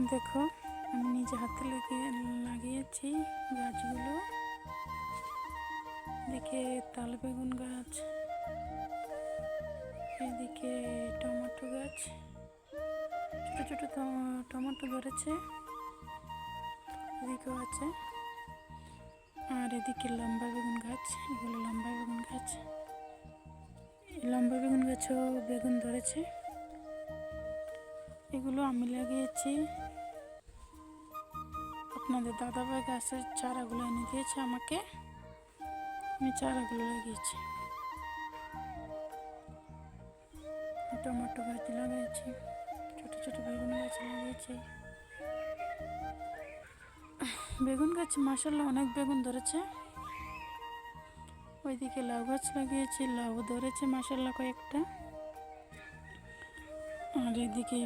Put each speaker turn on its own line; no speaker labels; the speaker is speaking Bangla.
দেখো আমি নিজে হাতে লাগিয়েছি গাছগুলো। এদিকে তাল বেগুন গাছ, এদিকে টমেটো গাছ, ছোট ছোট টমেটো ধরেছে, এদিকেও আছে। আর এদিকে লম্বা বেগুন গাছ, এগুলো লম্বা বেগুন গাছ। লম্বা বেগুন গাছেও বেগুন ধরেছে। এগুলো আমি লাগিয়েছি। আপনাদের দাদাভাই গাছের চারাগুলো এনে দিয়েছে আমাকে, আমি চারাগুলো লাগিয়েছি। টমেটো গাছ লাগিয়েছি, ছোট ছোট বেগুন গাছ লাগিয়েছি। বেগুন গাছ মাশাআল্লাহ অনেক বেগুন ধরেছে। ওইদিকে লাউ গাছ লাগিয়েছি, লাউ ধরেছে মাশাআল্লাহ কয়েকটা। আর এদিকে